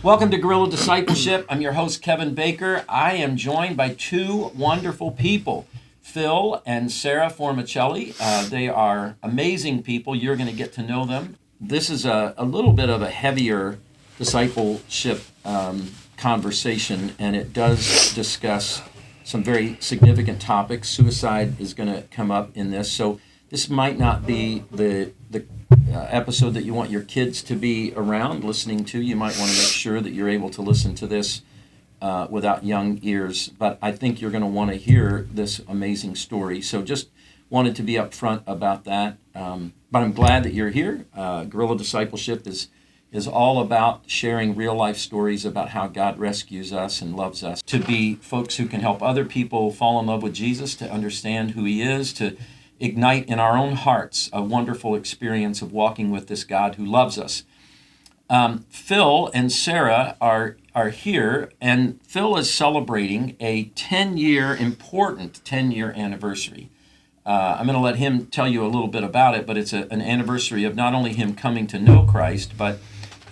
Welcome to Guerrilla Discipleship. I'm your host, Kevin Baker. I am joined by two wonderful people, Phil and Sarah Formicelli. They are amazing people. You're going to get to know them. This is a little bit of a heavier discipleship conversation, and it does discuss some very significant topics. Suicide is going to come up in this, so this might not be the episode that you want your kids to be around listening to. You might want to make sure that you're able to listen to this without young ears, but I think you're going to want to hear this amazing story. So just wanted to be upfront about that. But I'm glad that you're here. Guerrilla Discipleship is all about sharing real life stories about how God rescues us and loves us, to be folks who can help other people fall in love with Jesus, to understand who He is, to ignite in our own hearts a wonderful experience of walking with this God who loves us. Phil and Sarah are here, and Phil is celebrating a 10-year, important 10-year anniversary. I'm going to let him tell you a little bit about it, but it's an anniversary of not only him coming to know Christ, but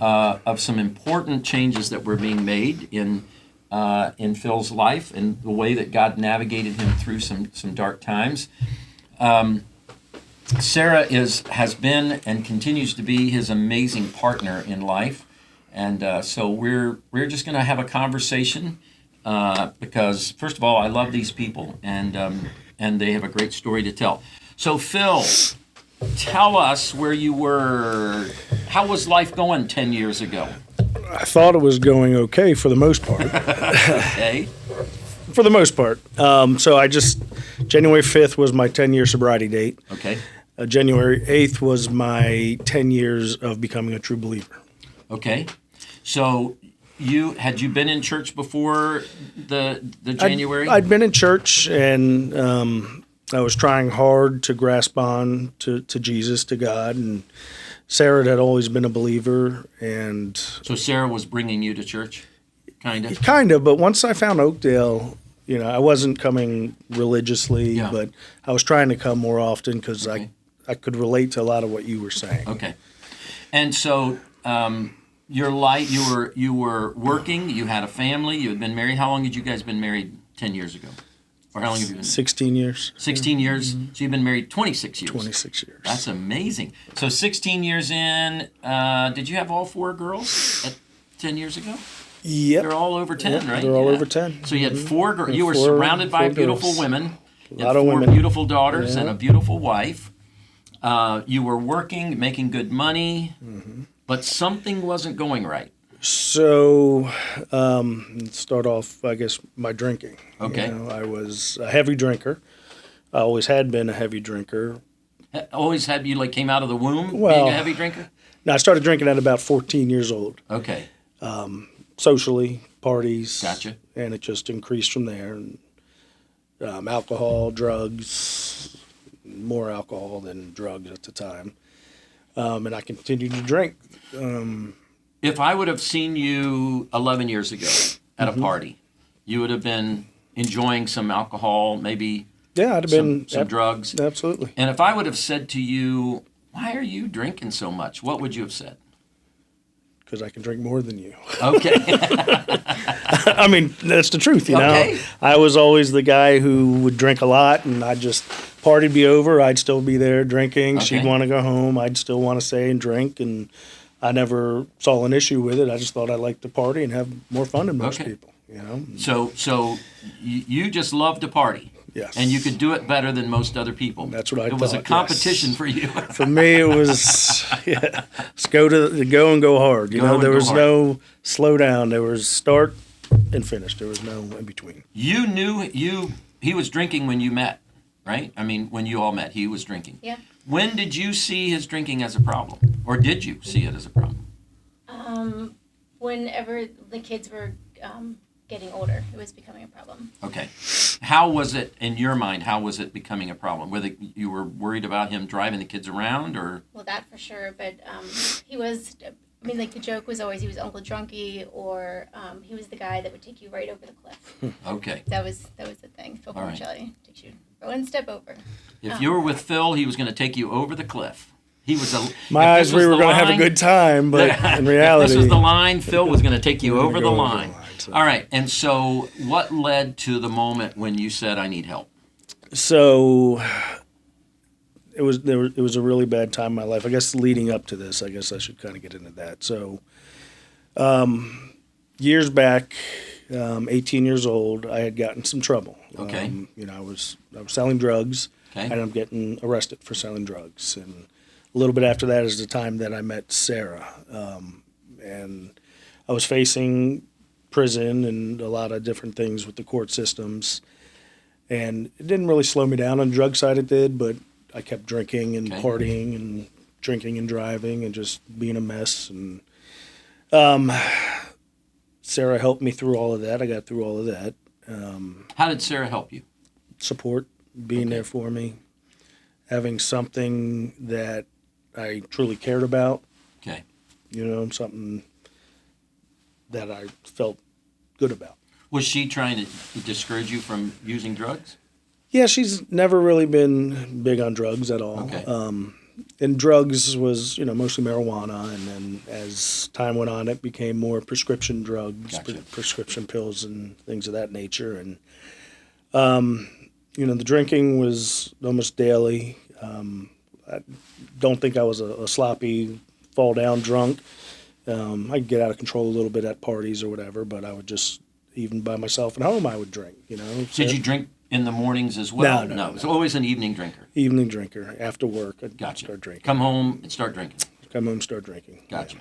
of some important changes that were being made in Phil's life and the way that God navigated him through some dark times. Sarah has been and continues to be his amazing partner in life, and so we're just going to have a conversation because first of all, I love these people, and they have a great story to tell. So Phil, tell us where you were. How was life going 10 years ago? I thought it was going okay for the most part. Okay. For the most part. January 5th was my 10-year sobriety date. Okay. January 8th was my 10 years of becoming a true believer. Okay. So had you been in church before the January? I'd been in church, and I was trying hard to grasp on to Jesus, to God, and Sarah had always been a believer. And so Sarah was bringing you to church, kind of? Kind of, but once I found Oakdale, I wasn't coming religiously, but I was trying to come more often because I could relate to a lot of what you were saying. Okay. And so your life, you were working, you had a family, you had been married. How long had you guys been married 10 years ago? Or how long have you been? 16 years. 16 years? Mm-hmm. So you've been married 26 years. 26 years. That's amazing. So 16 years in, did you have all four girls 10 years ago? Yep. They're all over 10, right? They're all over 10. So you had four girls. You were surrounded by beautiful women. A lot of four women. Beautiful daughters and a beautiful wife. You were working, making good money, but something wasn't going right. So, let's start off, I guess, my drinking. Okay. I was a heavy drinker. I always had been a heavy drinker. Always had you came out of the womb being a heavy drinker? No, I started drinking at about 14 years old. Okay. Socially, parties. Gotcha. And it just increased from there. And, alcohol, drugs, more alcohol than drugs at the time. And I continued to drink. If I would have seen you 11 years ago at a party, you would have been enjoying some alcohol, maybe I'd have been some drugs. Absolutely. And if I would have said to you, why are you drinking so much? What would you have said? Because I can drink more than you. Okay. I mean, that's the truth, know. I was always the guy who would drink a lot, and I'd just, party'd be over, I'd still be there drinking. Okay. She'd want to go home, I'd still want to stay and drink, and I never saw an issue with it. I just thought I liked to party and have more fun than most people, So you just loved to party. Yes. And you could do it better than most other people. That's what I thought. It was a competition for you. For me, it was, let's go and go hard. There was no slow down. There was start and finish. There was no in between. You knew he was drinking when you met, right? I mean, when you all met, he was drinking. Yeah. When did you see his drinking as a problem? Or did you see it as a problem? Whenever the kids were getting older, it was becoming a problem. Okay. How was it, in your mind, how was it becoming a problem? Whether you were worried about him driving the kids around, or? Well, that for sure, but he was, the joke was always he was Uncle Drunky, or he was the guy that would take you right over the cliff. Okay. That was the thing. Phil Formicelli takes you one step over. If you were with Phil, he was going to take you over the cliff. He was a. My eyes, we were going to have a good time, but in reality, if this was the line, Phil was going to take you over the go line. so. All right, and so what led to the moment when you said, "I need help"? So it was a really bad time in my life. I guess leading up to this, I guess I should kind of get into that. So years back, 18 years old, I had gotten some trouble. Okay. I was selling drugs. Okay. I ended up getting arrested for selling drugs, and a little bit after that is the time that I met Sarah, and I was facing prison and a lot of different things with the court systems, and it didn't really slow me down on the drug side. It did, but I kept drinking and partying and drinking and driving and just being a mess. And Sarah helped me through all of that. I got through all of that. How did Sarah help you? Support, being there for me, having something that I truly cared about. Okay. Something that I felt good about. Was she trying to discourage you from using drugs? Yeah, she's never really been big on drugs at all. Okay. And drugs was, mostly marijuana, and then as time went on, it became more prescription drugs, Gotcha. Prescription pills and things of that nature. And, the drinking was almost daily. I don't think I was a sloppy, fall-down drunk. I could get out of control a little bit at parties or whatever, but I would just, even by myself at home, I would drink, Did you drink in the mornings as well? No. It was always an evening drinker. Evening drinker. After work, I'd Gotcha. start drinking. Come home and start drinking. Come home, start drinking. Gotcha.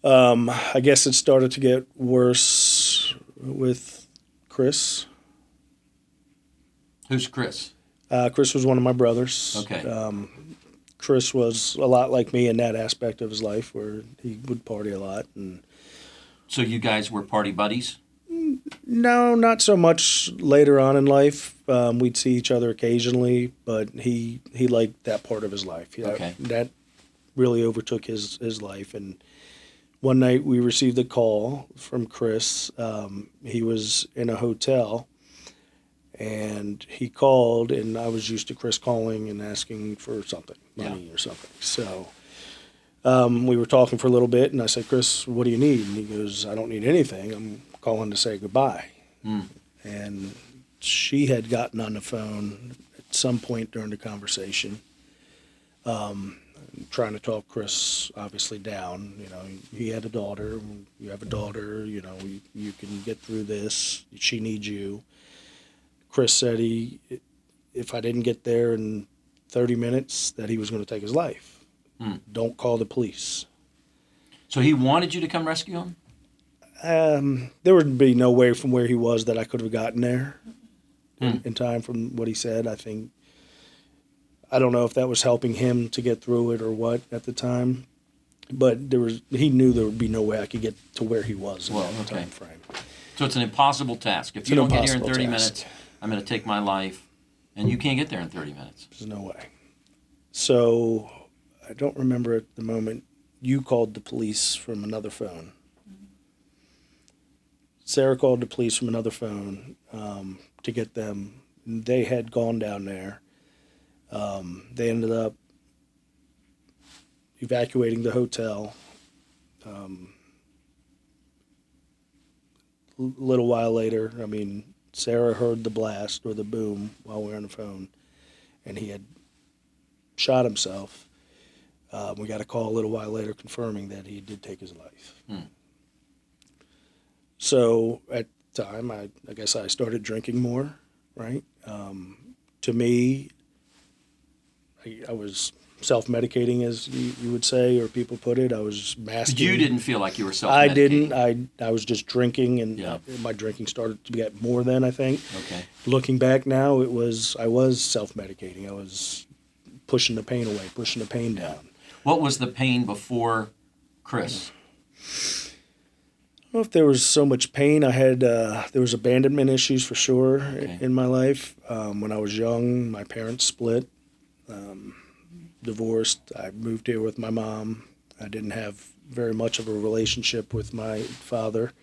Yeah. I guess it started to get worse with Chris. Who's Chris? Chris was one of my brothers. Okay. Chris was a lot like me in that aspect of his life, where he would party a lot. And So you guys were party buddies? no, not so much later on in life. We'd see each other occasionally, but he liked that part of his life. Okay. That really overtook his life. And one night we received a call from Chris. He was in a hotel, and he called, and I was used to Chris calling and asking for something, money or something. So we were talking for a little bit, and I said, "Chris, what do you need?" And he goes, "I don't need anything. I'm calling to say goodbye." And she had gotten on the phone at some point during the conversation, trying to talk Chris obviously down. He had a daughter. You have a daughter. You can get through this. She needs you. Chris said if I didn't get there in 30 minutes, that he was going to take his life. Don't call the police. So he wanted you to come rescue him? There would be no way from where he was that I could have gotten there in time from what he said. I don't know if that was helping him to get through it or what at the time, but he knew there would be no way I could get to where he was in that time frame. So it's an impossible task. If you don't get here in 30 minutes, I'm going to take my life, and you can't get there in 30 minutes. There's no way. So I don't remember at the moment. You called the police from another phone. Sarah called the police from another phone to get them. They had gone down there. They ended up evacuating the hotel. A little while later, Sarah heard the blast or the boom while we were on the phone, and he had shot himself. We got a call a little while later confirming that he did take his life. So at the time, I guess I started drinking more, right? To me, I was self-medicating, as you would say, or people put it. I was masking. You didn't feel like you were I self-medicating? didn't. I was just drinking, and my drinking started to get more then, I think. Okay. Looking back now, I was self-medicating. I was pushing the pain away, pushing the pain down. What was the pain before Chris? I don't know if there was so much pain. I had there was abandonment issues for sure in my life. When I was young, my parents split, divorced. I moved here with my mom. I didn't have very much of a relationship with my father.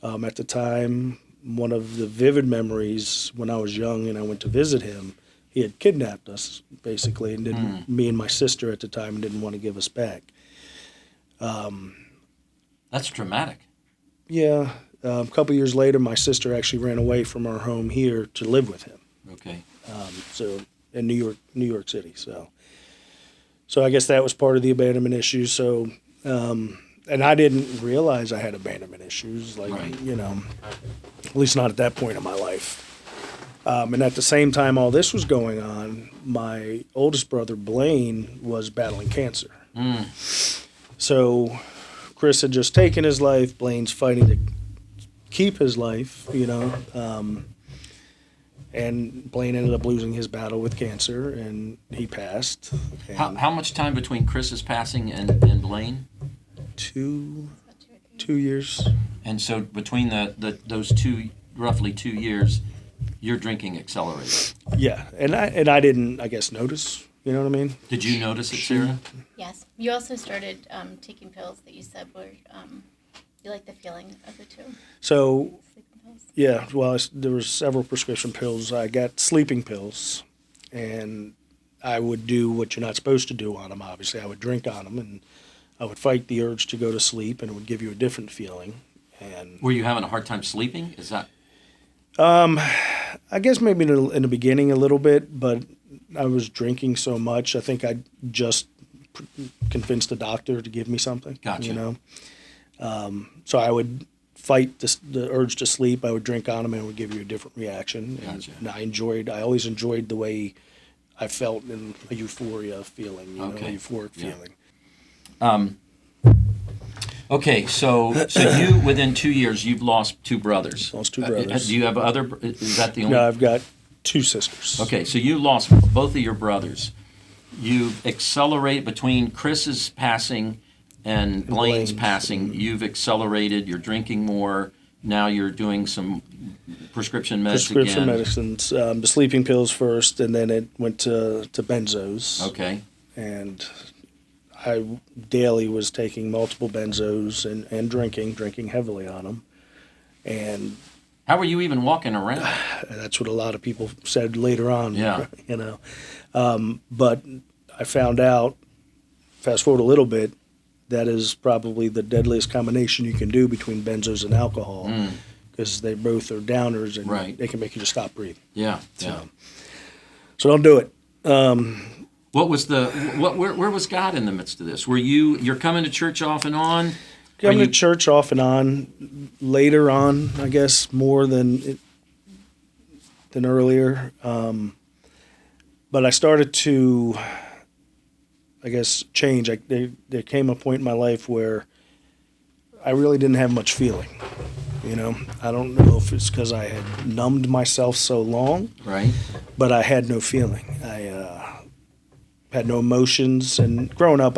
At the time, one of the vivid memories when I was young and I went to visit him he had kidnapped us basically, and didn't, me and my sister at the time, didn't want to give us back. That's dramatic. Yeah, a couple years later, my sister actually ran away from our home here to live with him. Okay. So in New York City. So I guess that was part of the abandonment issue. So, and I didn't realize I had abandonment issues, like, Right. you know, at least not at that point in my life. And at the same time all this was going on, my oldest brother, Blaine, was battling cancer. So Chris had just taken his life. Blaine's fighting to keep his life, you know. And Blaine ended up losing his battle with cancer, and he passed. And How much time between Chris's passing and Blaine? 2 years. And so between those roughly 2 years, your drinking accelerated. Yeah, and I didn't, I guess, notice. You know what I mean? Did you notice it, Sarah? Yes. You also started taking pills that you said were, you like the feeling of the two. So Sleeping pills. yeah, well, there was several prescription pills. I got sleeping pills, and I would do what you're not supposed to do on them. Obviously, I would drink on them, and I would fight the urge to go to sleep, and it would give you a different feeling. And Were you having a hard time sleeping? Is that I guess maybe in the beginning a little bit, but I was drinking so much. I think I just convinced the doctor to give me something. Gotcha. You know, so I would fight the urge to sleep. I would drink on them, and it would give you a different reaction. Gotcha. And I always enjoyed the way I felt in a euphoria feeling. You Okay. know, a euphoric Yeah. feeling. okay? So you within 2 years you've lost two brothers. Lost two brothers. Do you have other? Is that the only? No, I've got 2 sisters. Okay, so you lost both of your brothers. You've accelerated between Chris's passing and Blaine's Blaine's. passing. You've accelerated. You're drinking more. Now you're doing some prescription meds Prescription again. medicines, the sleeping pills first, and then it went to benzos. Okay. And I daily was taking multiple benzos and drinking heavily on them. And How were you even walking around? that's what a lot of people said later on. Yeah. You know, but I found out, fast forward a little bit, that is probably the deadliest combination you can do between benzos and alcohol, because they both are downers, and Right. they can make you just stop breathing. Yeah. Yeah. So don't do it. What was where was God in the midst of this? You're coming to church off and on? Coming Are to church off and on, later on, I guess, more than earlier. But I started to, I guess, change. There came a point in my life where I really didn't have much feeling. You know, I don't know if it's because I had numbed myself so long, Right. but I had no feeling. I had no emotions, and growing up,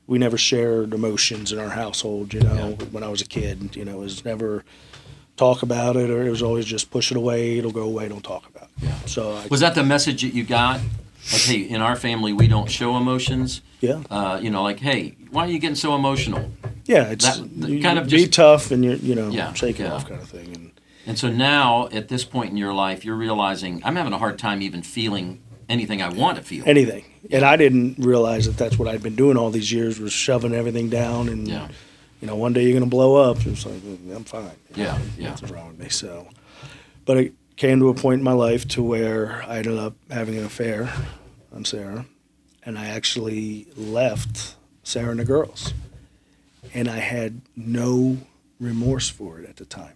we never shared emotions in our household. You know, when I was a kid, you know, it was never talk about it, or it was always just push it away. It'll go away. Don't talk about it. Yeah. So Was that the message that you got? Like, hey, in our family, we don't show emotions. yeah, You know, like, hey, why are you getting so emotional? yeah. It's that kind of be just- tough, and Yeah, shake it yeah. off, kind of thing. And And so now, at this point in your life, you're realizing I'm having a hard time even feeling anything I want to feel. anything. And I didn't realize that that's what I'd been doing all these years, was shoving everything down. And Yeah. you know, one day you're gonna blow up. It's like, I'm fine. Yeah, yeah. Nothing's wrong with me. So, but it came to a point in my life to where I ended up having an affair on Sarah, and I actually left Sarah and the girls, and I had no remorse for it at the time.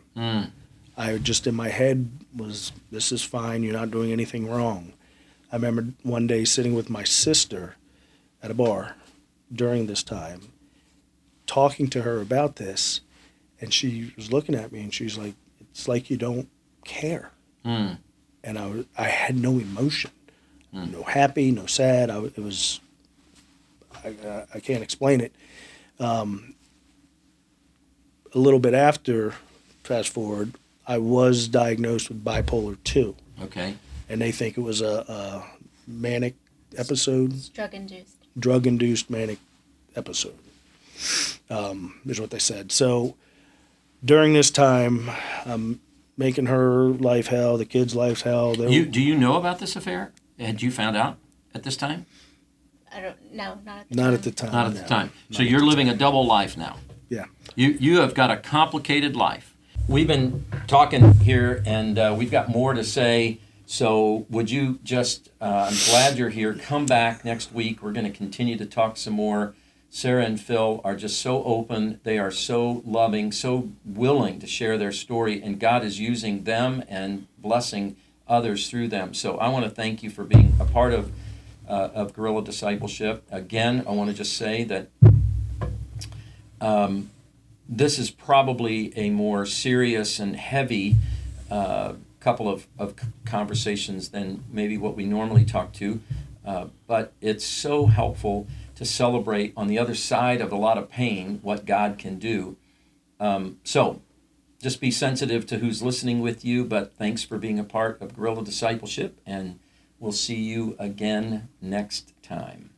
I just, in my head, was, this is fine. You're not doing anything wrong. I remember one day sitting with my sister at a bar during this time, talking to her about this, and she was looking at me and she's like, it's like you don't care. And I had no emotion, no happy, no sad. I can't explain it. A little bit after, fast forward, I was diagnosed with bipolar 2, Okay. and they think it was a manic episode, It's drug-induced. drug-induced manic episode, is what they said. So during this time, I'm making her life hell, the kids' life hell. Do you know about this affair? Had you found out at this time? I don't know, not Not at the time. Not at the time. So you're living a double life now. Yeah. You have got a complicated life. We've been talking here, and we've got more to say. So would you just, I'm glad you're here. Come back next week. We're going to continue to talk some more. Sarah and Phil are just so open. They are so loving, so willing to share their story, and God is using them and blessing others through them. So I want to thank you for being a part of Guerrilla Discipleship. Again, I want to just say that this is probably a more serious and heavy couple of conversations than maybe what we normally talk to, but it's so helpful to celebrate on the other side of a lot of pain what God can do. So just be sensitive to who's listening with you, but thanks for being a part of Guerrilla Discipleship, and we'll see you again next time.